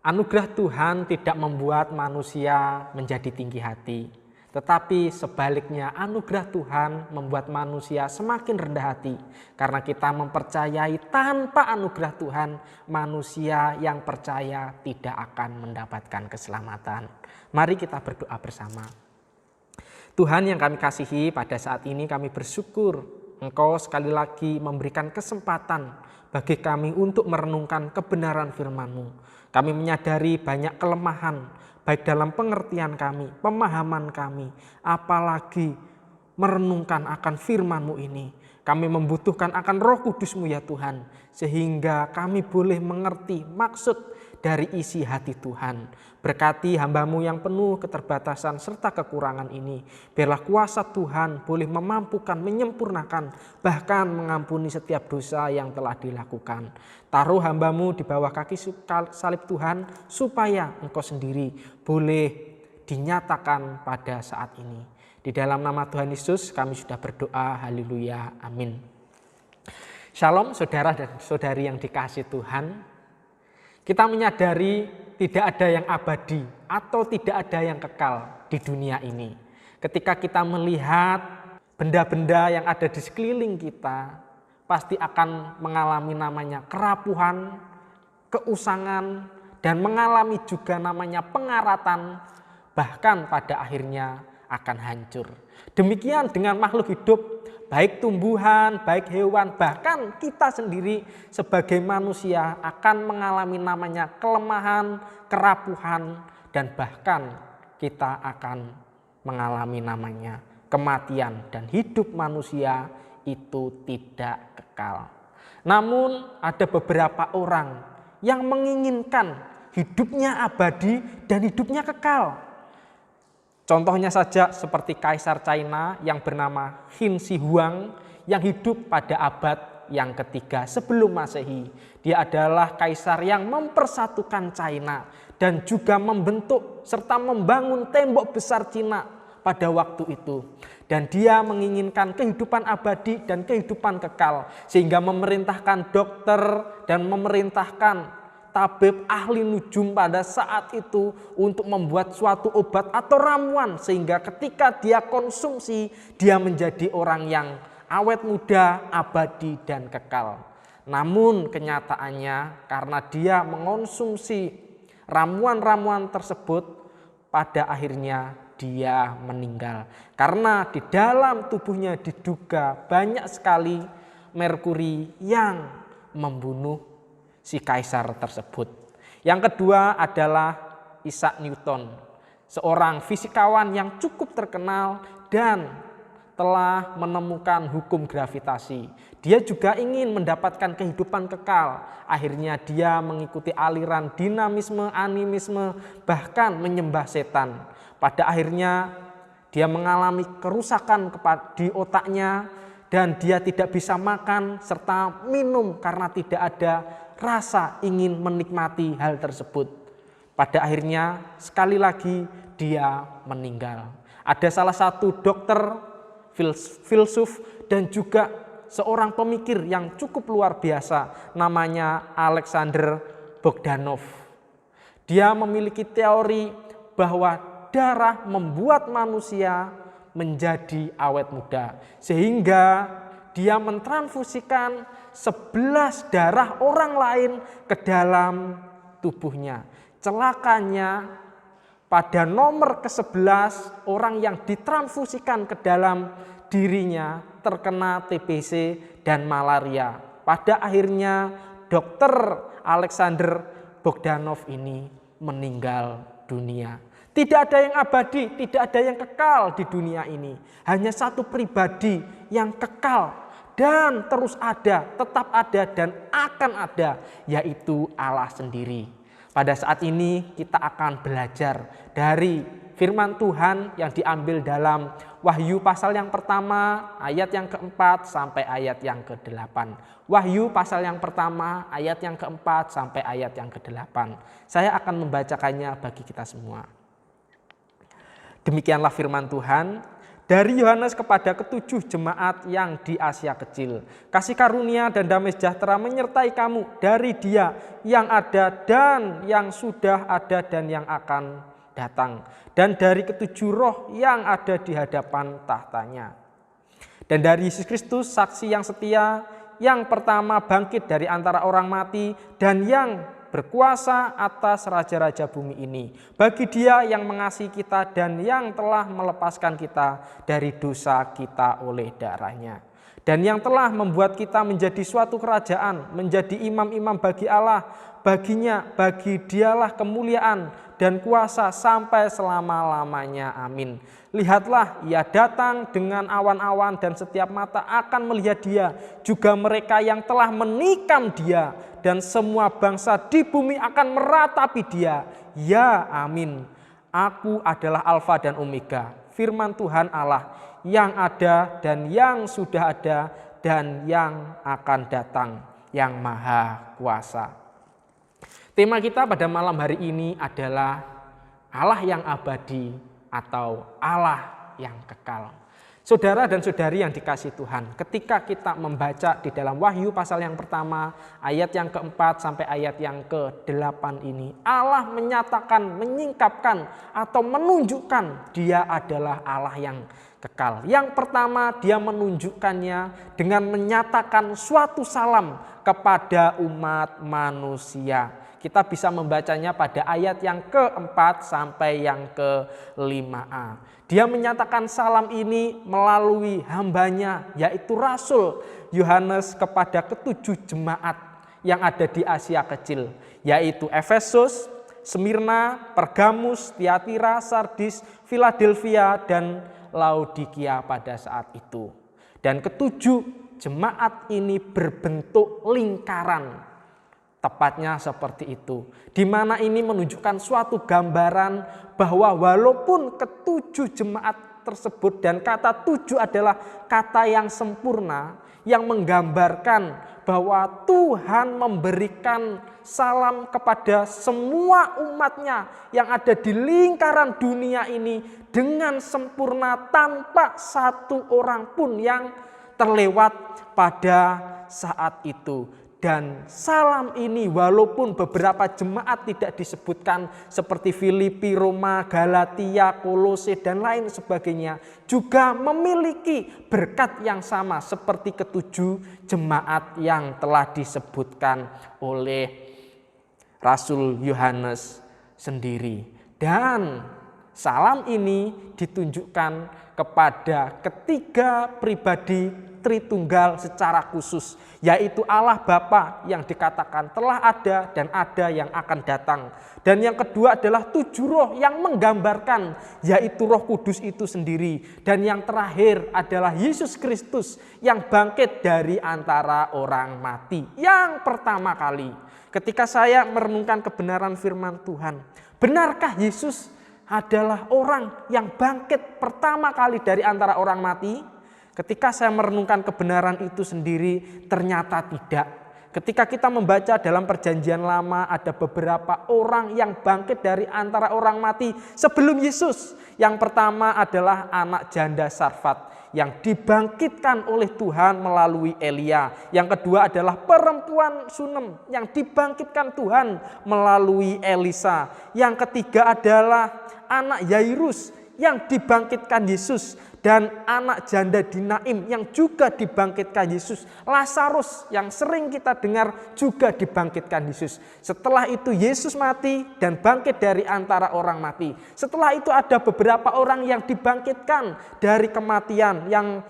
Anugerah Tuhan tidak membuat manusia menjadi tinggi hati, tetapi sebaliknya anugerah Tuhan membuat manusia semakin rendah hati. Karena kita mempercayai tanpa anugerah Tuhan, manusia yang percaya tidak akan mendapatkan keselamatan. Mari kita berdoa bersama. Tuhan yang kami kasihi, pada saat ini kami bersyukur Engkau sekali lagi memberikan kesempatan bagi kami untuk merenungkan kebenaran firman-Mu. Kami menyadari banyak kelemahan, baik dalam pengertian kami, pemahaman kami, apalagi merenungkan akan firman-Mu ini. Kami membutuhkan akan Roh Kudus-Mu ya Tuhan, sehingga kami boleh mengerti maksud dari isi hati Tuhan. Berkati hamba-Mu yang penuh keterbatasan serta kekurangan ini. Biarlah kuasa Tuhan boleh memampukan, menyempurnakan, bahkan mengampuni setiap dosa yang telah dilakukan. Taruh hamba-Mu di bawah kaki salib Tuhan, supaya Engkau sendiri boleh dinyatakan pada saat ini. Di dalam nama Tuhan Yesus kami sudah berdoa, haleluya, amin. Shalom saudara dan saudari yang dikasihi Tuhan. Kita menyadari tidak ada yang abadi atau tidak ada yang kekal di dunia ini. Ketika kita melihat benda-benda yang ada di sekeliling kita, pasti akan mengalami namanya kerapuhan, keusangan, dan mengalami juga namanya pengaratan, bahkan pada akhirnya akan hancur. Demikian dengan makhluk hidup, baik tumbuhan, baik hewan, bahkan kita sendiri sebagai manusia akan mengalami namanya kelemahan, kerapuhan, dan bahkan kita akan mengalami namanya kematian, dan hidup manusia itu tidak kekal. Namun ada beberapa orang yang menginginkan hidupnya abadi dan hidupnya kekal. Contohnya saja seperti Kaisar China yang bernama Qin Shi Huang yang hidup pada abad yang ketiga sebelum Masehi. Dia adalah kaisar yang mempersatukan China dan juga membentuk serta membangun tembok besar Cina pada waktu itu. Dan dia menginginkan kehidupan abadi dan kehidupan kekal, sehingga memerintahkan dokter dan memerintahkan tabib ahli nujum pada saat itu untuk membuat suatu obat atau ramuan, sehingga ketika dia konsumsi dia menjadi orang yang awet muda, abadi, dan kekal. Namun kenyataannya karena dia mengonsumsi ramuan-ramuan tersebut, pada akhirnya dia meninggal. Karena di dalam tubuhnya diduga banyak sekali merkuri yang membunuh si kaisar tersebut. Yang kedua adalah Isaac Newton, seorang fisikawan yang cukup terkenal dan telah menemukan hukum gravitasi. Dia juga ingin mendapatkan kehidupan kekal. Akhirnya dia mengikuti aliran dinamisme, animisme, bahkan menyembah setan. Pada akhirnya dia mengalami kerusakan di otaknya dan dia tidak bisa makan serta minum karena tidak ada rasa ingin menikmati hal tersebut. Pada akhirnya sekali lagi dia meninggal. Ada salah satu dokter, filsuf, dan juga seorang pemikir yang cukup luar biasa, namanya Alexander Bogdanov. Dia memiliki teori bahwa darah membuat manusia menjadi awet muda, sehingga dia mentransfusikan 11 darah orang lain ke dalam tubuhnya. Celakanya pada nomor ke-11 orang yang ditransfusikan ke dalam dirinya terkena TBC dan malaria. Pada akhirnya dokter Alexander Bogdanov ini meninggal dunia. Tidak ada yang abadi, tidak ada yang kekal di dunia ini. Hanya satu pribadi yang kekal dan terus ada, tetap ada dan akan ada, yaitu Allah sendiri. Pada saat ini kita akan belajar dari firman Tuhan yang diambil dalam Wahyu pasal yang pertama, ayat yang keempat sampai ayat yang ke-8. Wahyu pasal yang pertama, ayat yang keempat sampai ayat yang ke-8. Saya akan membacakannya bagi kita semua. Demikianlah firman Tuhan. Dari Yohanes kepada ketujuh jemaat yang di Asia Kecil. Kasih karunia dan damai sejahtera menyertai kamu dari Dia yang ada dan yang sudah ada dan yang akan datang. Dan dari ketujuh roh yang ada di hadapan tahtanya. Dan dari Yesus Kristus, saksi yang setia, yang pertama bangkit dari antara orang mati dan yang berkuasa atas raja-raja bumi ini. Bagi Dia yang mengasihi kita dan yang telah melepaskan kita dari dosa kita oleh darah-Nya. Dan yang telah membuat kita menjadi suatu kerajaan, menjadi imam-imam bagi Allah. Bagi Dialah kemuliaan dan kuasa sampai selama-lamanya. Amin. Lihatlah, Ia datang dengan awan-awan dan setiap mata akan melihat Dia. Juga mereka yang telah menikam Dia dan semua bangsa di bumi akan meratapi Dia. Ya, amin. Aku adalah Alfa dan Omega, firman Tuhan Allah yang ada dan yang sudah ada dan yang akan datang, yang maha kuasa. Tema kita pada malam hari ini adalah Allah yang abadi atau Allah yang kekal. Saudara dan saudari yang dikasihi Tuhan, ketika kita membaca di dalam Wahyu pasal yang pertama, ayat yang keempat sampai ayat yang ke-8 ini, Allah menyatakan, menyingkapkan atau menunjukkan Dia adalah Allah yang kekal. Yang pertama, Dia menunjukkannya dengan menyatakan suatu salam kepada umat manusia. Kita bisa membacanya pada ayat yang ke-4 sampai yang ke-5a. Dia menyatakan salam ini melalui hambanya, yaitu Rasul Yohanes kepada ketujuh jemaat yang ada di Asia Kecil, yaitu Efesus, Smyrna, Pergamus, Tiatira, Sardis, Philadelphia, dan Laodikia pada saat itu. Dan ketujuh jemaat ini berbentuk lingkaran. Tepatnya seperti itu. Di mana ini menunjukkan suatu gambaran bahwa walaupun ketujuh jemaat tersebut, dan kata tujuh adalah kata yang sempurna, yang menggambarkan bahwa Tuhan memberikan salam kepada semua umatnya yang ada di lingkaran dunia ini dengan sempurna tanpa satu orang pun yang terlewat pada saat itu. Dan salam ini walaupun beberapa jemaat tidak disebutkan seperti Filipi, Roma, Galatia, Kolose dan lain sebagainya, juga memiliki berkat yang sama seperti ketujuh jemaat yang telah disebutkan oleh Rasul Yohanes sendiri. Dan salam ini ditunjukkan kepada ketiga pribadi Tritunggal secara khusus, yaitu Allah Bapa yang dikatakan telah ada dan ada yang akan datang. Dan yang kedua adalah tujuh roh yang menggambarkan, yaitu Roh Kudus itu sendiri. Dan yang terakhir adalah Yesus Kristus yang bangkit dari antara orang mati. Yang pertama kali ketika saya merenungkan kebenaran firman Tuhan, benarkah Yesus adalah orang yang bangkit pertama kali dari antara orang mati? Ketika saya merenungkan kebenaran itu sendiri, ternyata tidak. Ketika kita membaca dalam Perjanjian Lama, ada beberapa orang yang bangkit dari antara orang mati sebelum Yesus. Yang pertama adalah anak janda Sarfat yang dibangkitkan oleh Tuhan melalui Elia. Yang kedua adalah perempuan Sunem yang dibangkitkan Tuhan melalui Elisa. Yang ketiga adalah anak Yairus yang dibangkitkan Yesus. Dan anak janda di Naim yang juga dibangkitkan Yesus. Lazarus yang sering kita dengar juga dibangkitkan Yesus. Setelah itu Yesus mati dan bangkit dari antara orang mati. Setelah itu ada beberapa orang yang dibangkitkan dari kematian. Yang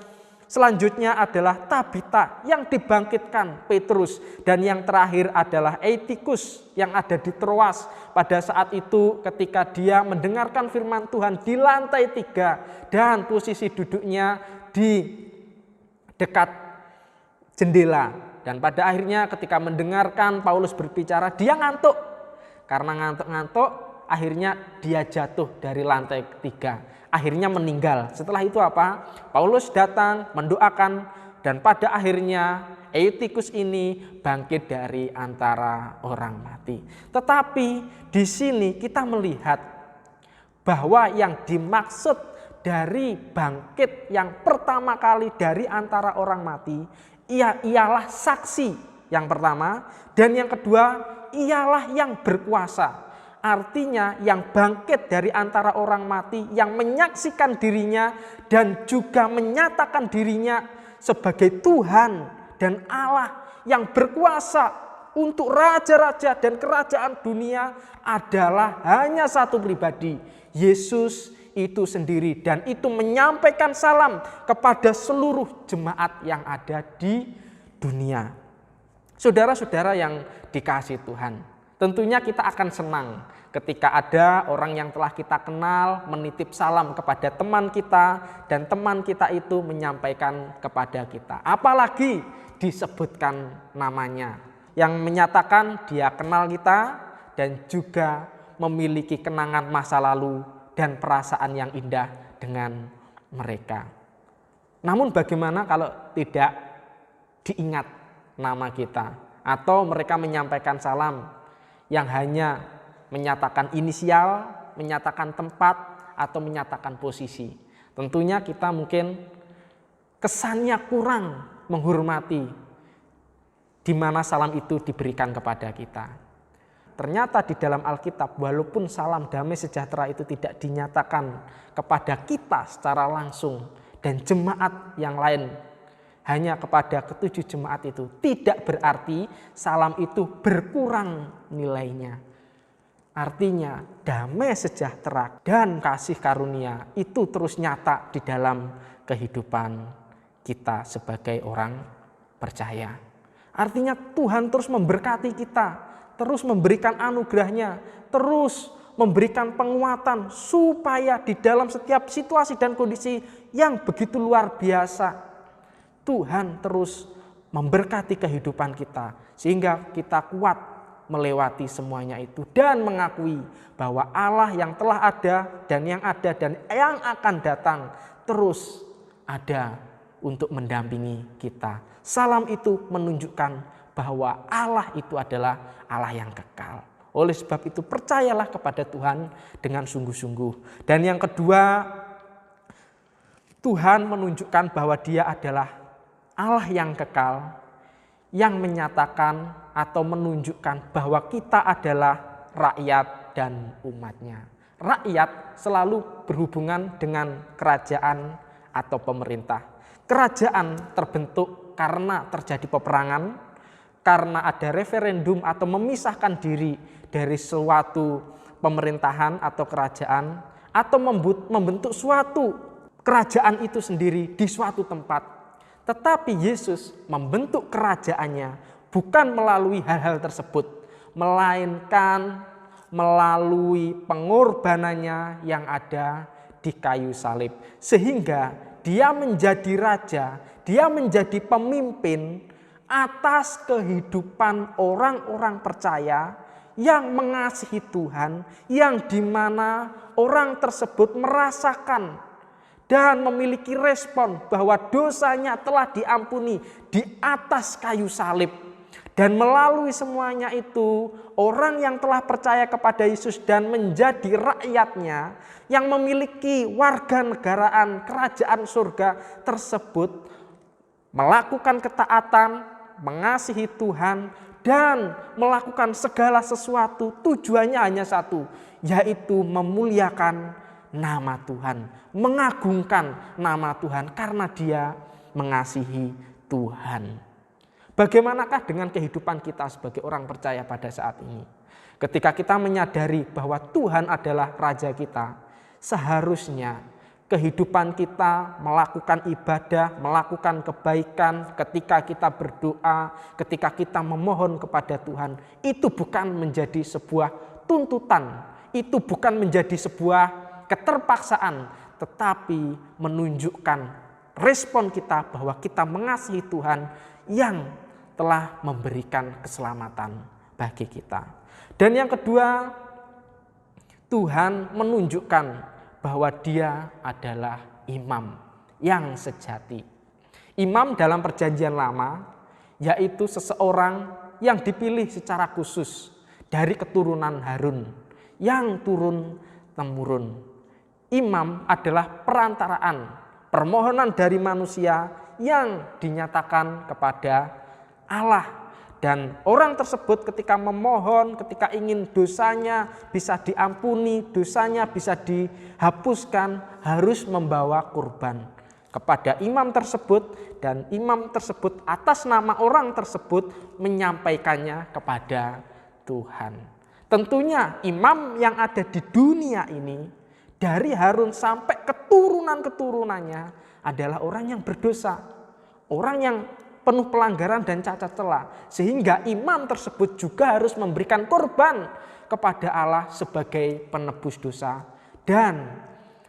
selanjutnya adalah Tabita yang dibangkitkan Petrus. Dan yang terakhir adalah Eutikus yang ada di Troas. Pada saat itu ketika dia mendengarkan firman Tuhan di lantai 3 dan posisi duduknya di dekat jendela. Dan pada akhirnya ketika mendengarkan Paulus berbicara, dia ngantuk. Karena ngantuk-ngantuk akhirnya dia jatuh dari lantai 3. Akhirnya meninggal. Setelah itu apa? Paulus datang mendoakan dan pada akhirnya Eutikus ini bangkit dari antara orang mati. Tetapi di sini kita melihat bahwa yang dimaksud dari bangkit yang pertama kali dari antara orang mati, ialah saksi yang pertama, dan yang kedua ialah yang berkuasa. Artinya yang bangkit dari antara orang mati, yang menyaksikan dirinya dan juga menyatakan dirinya sebagai Tuhan dan Allah yang berkuasa untuk raja-raja dan kerajaan dunia adalah hanya satu pribadi, Yesus itu sendiri. Dan itu menyampaikan salam kepada seluruh jemaat yang ada di dunia. Saudara-saudara yang dikasihi Tuhan, tentunya kita akan senang ketika ada orang yang telah kita kenal menitip salam kepada teman kita dan teman kita itu menyampaikan kepada kita. Apalagi disebutkan namanya, yang menyatakan dia kenal kita dan juga memiliki kenangan masa lalu dan perasaan yang indah dengan mereka. Namun bagaimana kalau tidak diingat nama kita, atau mereka menyampaikan salam yang hanya menyatakan inisial, menyatakan tempat, atau menyatakan posisi? Tentunya kita mungkin kesannya kurang menghormati di mana salam itu diberikan kepada kita. Ternyata di dalam Alkitab, walaupun salam damai sejahtera itu tidak dinyatakan kepada kita secara langsung dan jemaat yang lain, hanya kepada ketujuh jemaat itu, tidak berarti salam itu berkurang nilainya. Artinya damai sejahtera dan kasih karunia itu terus nyata di dalam kehidupan kita sebagai orang percaya. Artinya Tuhan terus memberkati kita, terus memberikan anugerahnya, terus memberikan penguatan supaya di dalam setiap situasi dan kondisi yang begitu luar biasa, Tuhan terus memberkati kehidupan kita sehingga kita kuat melewati semuanya itu dan mengakui bahwa Allah yang telah ada dan yang akan datang terus ada untuk mendampingi kita. Salam itu menunjukkan bahwa Allah itu adalah Allah yang kekal. Oleh sebab itu percayalah kepada Tuhan dengan sungguh-sungguh. Dan yang kedua, Tuhan menunjukkan bahwa Dia adalah Allah yang kekal, yang menyatakan atau menunjukkan bahwa kita adalah rakyat dan umatnya. Rakyat selalu berhubungan dengan kerajaan atau pemerintah. Kerajaan terbentuk karena terjadi peperangan, karena ada referendum atau memisahkan diri dari suatu pemerintahan atau kerajaan, atau membentuk suatu kerajaan itu sendiri di suatu tempat. Tetapi Yesus membentuk kerajaannya bukan melalui hal-hal tersebut, melainkan melalui pengorbanannya yang ada di kayu salib. Sehingga Dia menjadi raja, Dia menjadi pemimpin atas kehidupan orang-orang percaya yang mengasihi Tuhan, yang dimana orang tersebut merasakan dan memiliki respon bahwa dosanya telah diampuni di atas kayu salib. Dan melalui semuanya itu, orang yang telah percaya kepada Yesus dan menjadi rakyatnya, yang memiliki warga negaraan kerajaan surga tersebut, melakukan ketaatan, mengasihi Tuhan, dan melakukan segala sesuatu tujuannya hanya satu, yaitu memuliakan nama Tuhan, mengagungkan nama Tuhan karena dia mengasihi Tuhan. Bagaimanakah dengan kehidupan kita sebagai orang percaya pada saat ini? Ketika kita menyadari bahwa Tuhan adalah Raja kita, seharusnya kehidupan kita melakukan ibadah, melakukan kebaikan, ketika kita berdoa, ketika kita memohon kepada Tuhan, itu bukan menjadi sebuah tuntutan, itu bukan menjadi sebuah keterpaksaan, tetapi menunjukkan respon kita bahwa kita mengasihi Tuhan yang telah memberikan keselamatan bagi kita. Dan yang kedua, Tuhan menunjukkan bahwa Dia adalah imam yang sejati. Imam dalam perjanjian lama yaitu seseorang yang dipilih secara khusus dari keturunan Harun yang turun-temurun. imam adalah perantaraan, permohonan dari manusia yang dinyatakan kepada Allah. Dan orang tersebut ketika memohon, ketika ingin dosanya bisa diampuni, dosanya bisa dihapuskan, harus membawa kurban kepada imam tersebut, dan imam tersebut atas nama orang tersebut menyampaikannya kepada Tuhan. Tentunya imam yang ada di dunia ini dari Harun sampai keturunan-keturunannya adalah orang yang berdosa, orang yang penuh pelanggaran dan cacat celah, sehingga imam tersebut juga harus memberikan korban kepada Allah sebagai penebus dosa dan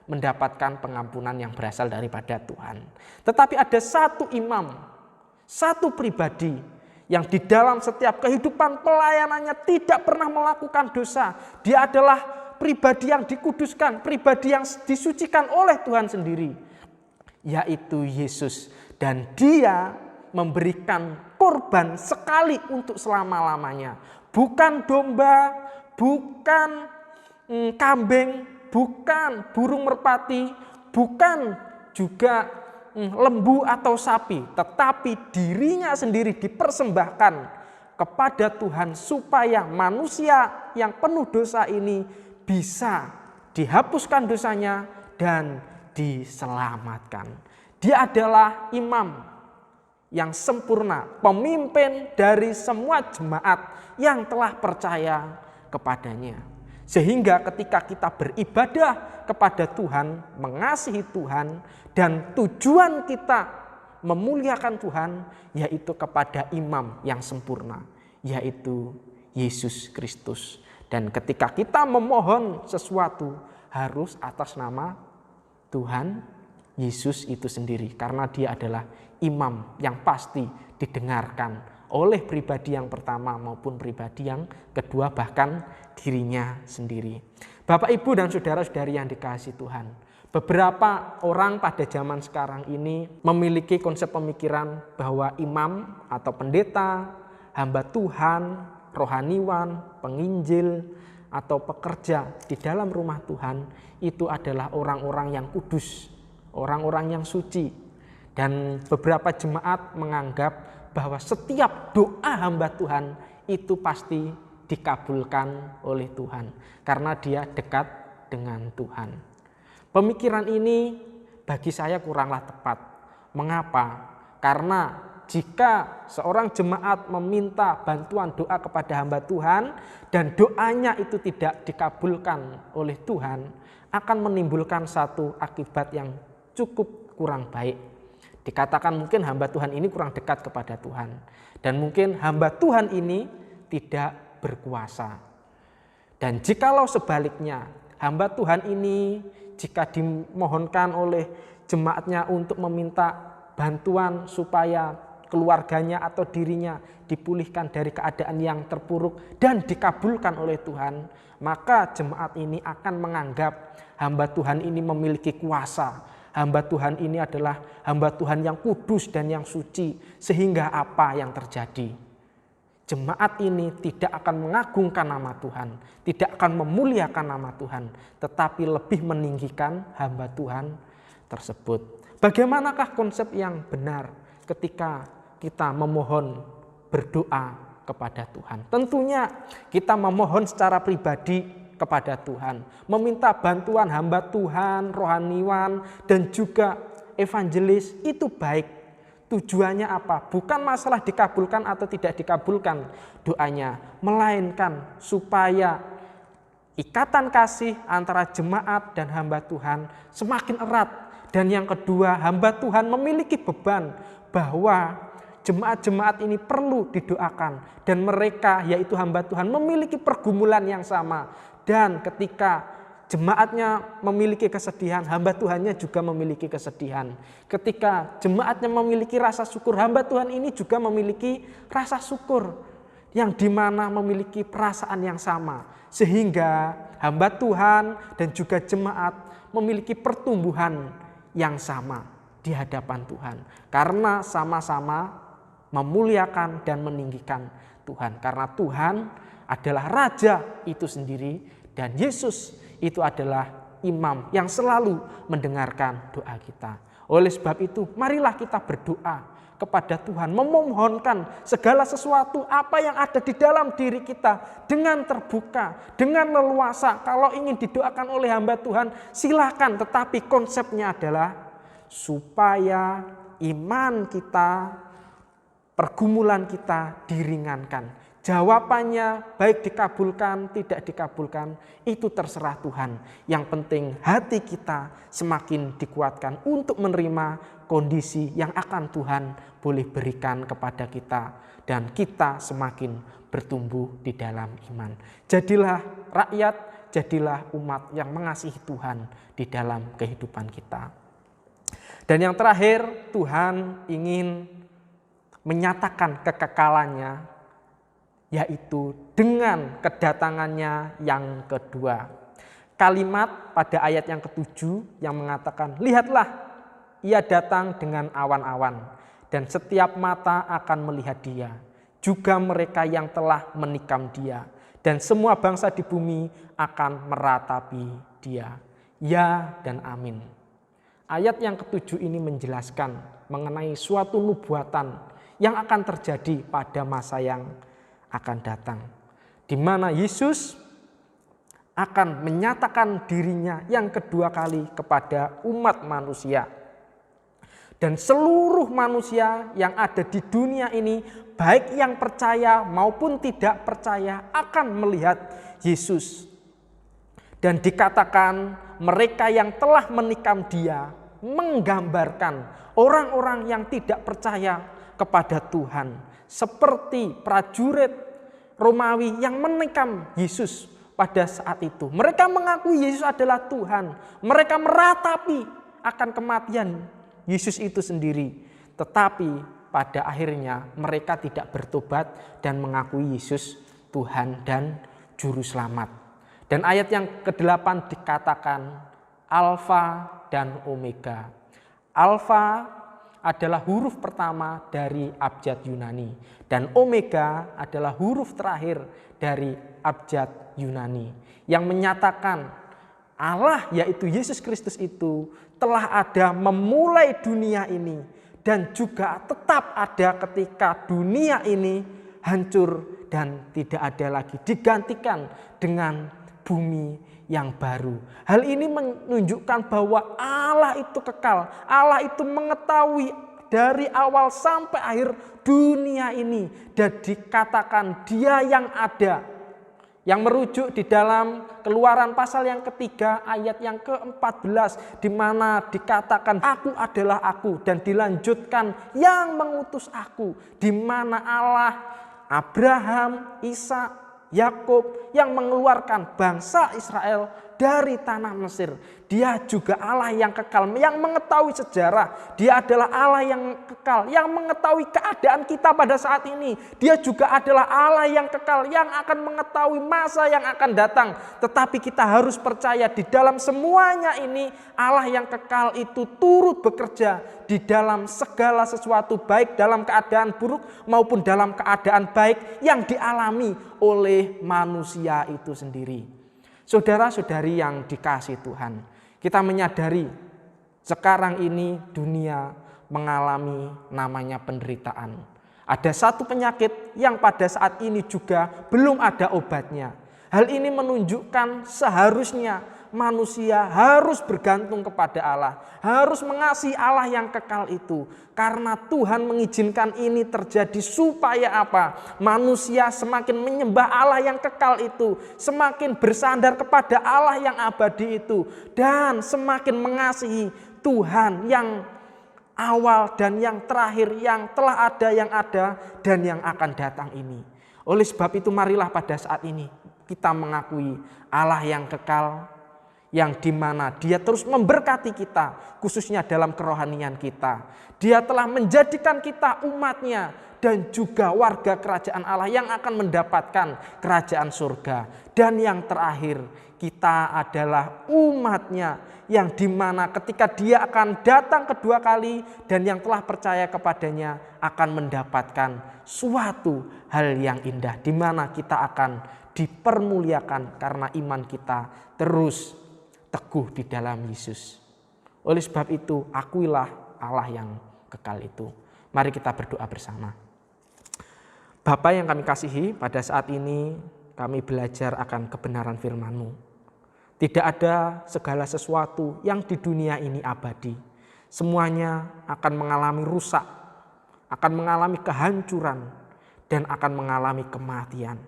mendapatkan pengampunan yang berasal daripada Tuhan. Tetapi ada satu imam, satu pribadi yang di dalam setiap kehidupan pelayanannya tidak pernah melakukan dosa. Dia adalah pribadi yang dikuduskan, pribadi yang disucikan oleh Tuhan sendiri, yaitu Yesus. Dan dia memberikan korban sekali untuk selama-lamanya. Bukan domba, bukan kambing, bukan burung merpati, bukan juga lembu atau sapi, tetapi dirinya sendiri dipersembahkan kepada Tuhan supaya manusia yang penuh dosa ini bisa dihapuskan dosanya dan diselamatkan. Dia adalah imam yang sempurna, pemimpin dari semua jemaat yang telah percaya kepadanya. Sehingga ketika kita beribadah kepada Tuhan, mengasihi Tuhan, dan tujuan kita memuliakan Tuhan, yaitu kepada imam yang sempurna, yaitu Yesus Kristus. Dan ketika kita memohon sesuatu, harus atas nama Tuhan Yesus itu sendiri, karena dia adalah imam yang pasti didengarkan oleh pribadi yang pertama maupun pribadi yang kedua, bahkan dirinya sendiri. Bapak, Ibu, dan saudara-saudari yang dikasihi Tuhan, beberapa orang pada zaman sekarang ini memiliki konsep pemikiran bahwa imam atau pendeta, hamba Tuhan, rohaniwan, penginjil, atau pekerja di dalam rumah Tuhan itu adalah orang-orang yang kudus, orang-orang yang suci. Dan beberapa jemaat menganggap bahwa setiap doa hamba Tuhan itu pasti dikabulkan oleh Tuhan karena dia dekat dengan Tuhan. Pemikiran ini bagi saya kuranglah tepat. Mengapa? Karena jika seorang jemaat meminta bantuan doa kepada hamba Tuhan dan doanya itu tidak dikabulkan oleh Tuhan, akan menimbulkan satu akibat yang cukup kurang baik. Dikatakan mungkin hamba Tuhan ini kurang dekat kepada Tuhan. Dan mungkin hamba Tuhan ini tidak berkuasa. Dan jikalau sebaliknya, hamba Tuhan ini jika dimohonkan oleh jemaatnya untuk meminta bantuan supaya keluarganya atau dirinya dipulihkan dari keadaan yang terpuruk dan dikabulkan oleh Tuhan, maka jemaat ini akan menganggap hamba Tuhan ini memiliki kuasa. Hamba Tuhan ini adalah hamba Tuhan yang kudus dan yang suci. Sehingga apa yang terjadi? Jemaat ini tidak akan mengagungkan nama Tuhan, tidak akan memuliakan nama Tuhan, tetapi lebih meninggikan hamba Tuhan tersebut. Bagaimanakah konsep yang benar ketika kita memohon berdoa kepada Tuhan? Tentunya kita memohon secara pribadi kepada Tuhan, meminta bantuan hamba Tuhan, rohaniwan, dan juga evangelis, itu baik. Tujuannya apa? Bukan masalah dikabulkan atau tidak dikabulkan doanya, melainkan supaya ikatan kasih antara jemaat dan hamba Tuhan semakin erat. Dan yang kedua, hamba Tuhan memiliki beban bahwa jemaat-jemaat ini perlu didoakan, dan mereka yaitu hamba Tuhan memiliki pergumulan yang sama. Dan ketika jemaatnya memiliki kesedihan, hamba Tuhannya juga memiliki kesedihan. Ketika jemaatnya memiliki rasa syukur, hamba Tuhan ini juga memiliki rasa syukur, yang dimana memiliki perasaan yang sama. Sehingga hamba Tuhan dan juga jemaat memiliki pertumbuhan yang sama di hadapan Tuhan. Karena sama-sama memuliakan dan meninggikan Tuhan. Karena Tuhan adalah Raja itu sendiri, dan Yesus itu adalah imam yang selalu mendengarkan doa kita. Oleh sebab itu, marilah kita berdoa kepada Tuhan, memohonkan segala sesuatu apa yang ada di dalam diri kita dengan terbuka, dengan leluasa. Kalau ingin didoakan oleh hamba Tuhan, silakan, tetapi konsepnya adalah supaya iman kita, pergumulan kita diringankan. Jawabannya baik dikabulkan, tidak dikabulkan, itu terserah Tuhan. Yang penting hati kita semakin dikuatkan untuk menerima kondisi yang akan Tuhan boleh berikan kepada kita. Dan kita semakin bertumbuh di dalam iman. Jadilah rakyat, jadilah umat yang mengasihi Tuhan di dalam kehidupan kita. Dan yang terakhir, Tuhan ingin menyatakan kekekalannya, yaitu dengan kedatangannya yang kedua. Kalimat pada ayat yang ke-7 yang mengatakan, lihatlah, ia datang dengan awan-awan, dan setiap mata akan melihat dia, juga mereka yang telah menikam dia, dan semua bangsa di bumi akan meratapi dia. Ya dan amin. Ayat yang ke-7 ini menjelaskan mengenai suatu nubuatan yang akan terjadi pada masa yang akan datang, di mana Yesus akan menyatakan dirinya yang kedua kali kepada umat manusia. Dan seluruh manusia yang ada di dunia ini, baik yang percaya maupun tidak percaya, akan melihat Yesus. Dan dikatakan mereka yang telah menikam dia menggambarkan orang-orang yang tidak percaya kepada Tuhan, seperti prajurit Romawi yang menikam Yesus pada saat itu. Mereka mengakui Yesus adalah Tuhan. Mereka meratapi akan kematian Yesus itu sendiri. Tetapi pada akhirnya mereka tidak bertobat dan mengakui Yesus Tuhan dan Juru Selamat. Dan ayat yang ke-8 dikatakan Alfa dan Omega. Alfa adalah huruf pertama dari abjad Yunani. Dan Omega adalah huruf terakhir dari abjad Yunani. Yang menyatakan Allah, yaitu Yesus Kristus itu, telah ada memulai dunia ini. Dan juga tetap ada ketika dunia ini hancur dan tidak ada lagi, digantikan dengan bumi yang baru. Hal ini menunjukkan bahwa Allah itu kekal. Allah itu mengetahui dari awal sampai akhir dunia ini. Dan dikatakan dia yang ada. Yang merujuk di dalam Keluaran pasal yang ketiga ayat yang ke-14. Di mana dikatakan aku adalah aku. Dan dilanjutkan yang mengutus aku. Di mana Allah, Abraham, Ishak, Yakub yang mengeluarkan bangsa Israel dari tanah Mesir. Dia juga Allah yang kekal, yang mengetahui sejarah. Dia adalah Allah yang kekal, yang mengetahui keadaan kita pada saat ini. Dia juga adalah Allah yang kekal, yang akan mengetahui masa yang akan datang. Tetapi kita harus percaya di dalam semuanya ini Allah yang kekal itu turut bekerja di dalam segala sesuatu, baik dalam keadaan buruk maupun dalam keadaan baik yang dialami oleh manusia itu sendiri. Saudara-saudari yang dikasihi Tuhan, kita menyadari sekarang ini dunia mengalami namanya penderitaan. Ada satu penyakit yang pada saat ini juga belum ada obatnya. Hal ini menunjukkan seharusnya manusia harus bergantung kepada Allah, harus mengasihi Allah yang kekal itu. Karena Tuhan mengizinkan ini terjadi supaya apa? Manusia semakin menyembah Allah yang kekal itu, semakin bersandar kepada Allah yang abadi itu, dan semakin mengasihi Tuhan yang awal dan yang terakhir, yang telah ada, yang ada, dan yang akan datang ini. Oleh sebab itu marilah pada saat ini kita mengakui Allah yang kekal, yang dimana dia terus memberkati kita, khususnya dalam kerohanian kita. Dia telah menjadikan kita umatnya dan juga warga kerajaan Allah yang akan mendapatkan kerajaan surga. Dan yang terakhir, kita adalah umatnya yang dimana ketika dia akan datang kedua kali dan yang telah percaya kepadanya akan mendapatkan suatu hal yang indah, dimana kita akan dipermuliakan karena iman kita terus teguh di dalam Yesus. Oleh sebab itu, akuilah Allah yang kekal itu. Mari kita berdoa bersama. Bapa yang kami kasihi, pada saat ini kami belajar akan kebenaran firman-Mu. Tidak ada segala sesuatu yang di dunia ini abadi. Semuanya akan mengalami rusak, akan mengalami kehancuran, dan akan mengalami kematian.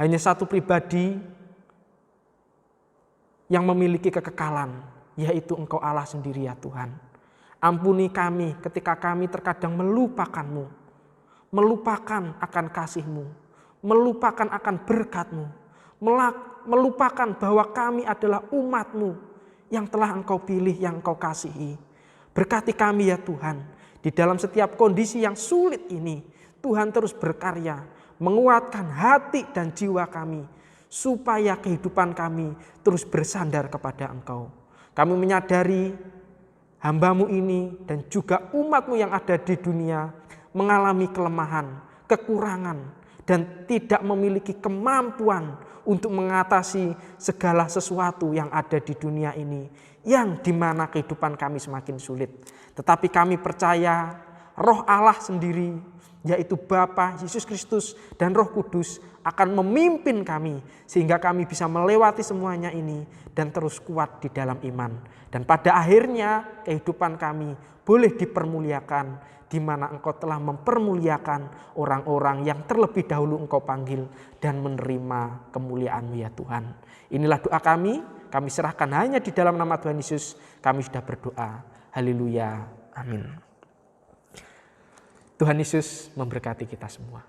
Hanya satu pribadi yang memiliki kekekalan, yaitu Engkau Allah sendiri ya Tuhan. Ampuni kami ketika kami terkadang melupakan-Mu, melupakan akan kasih-Mu, melupakan akan berkat-Mu, melupakan bahwa kami adalah umat-Mu yang telah Engkau pilih, yang Engkau kasihi. Berkati kami ya Tuhan, di dalam setiap kondisi yang sulit ini, Tuhan terus berkarya, menguatkan hati dan jiwa kami, supaya kehidupan kami terus bersandar kepada Engkau. Kami menyadari hamba-Mu ini dan juga umat-Mu yang ada di dunia mengalami kelemahan, kekurangan, dan tidak memiliki kemampuan untuk mengatasi segala sesuatu yang ada di dunia ini, yang dimana kehidupan kami semakin sulit. Tetapi kami percaya Roh Allah sendiri, yaitu Bapa, Yesus Kristus, dan Roh Kudus akan memimpin kami sehingga kami bisa melewati semuanya ini dan terus kuat di dalam iman. Dan pada akhirnya kehidupan kami boleh dipermuliakan, di mana Engkau telah mempermuliakan orang-orang yang terlebih dahulu Engkau panggil dan menerima kemuliaan-Mu ya Tuhan. Inilah doa kami serahkan hanya di dalam nama Tuhan Yesus. Kami sudah berdoa. Haleluya. Amin. Tuhan Yesus memberkati kita semua.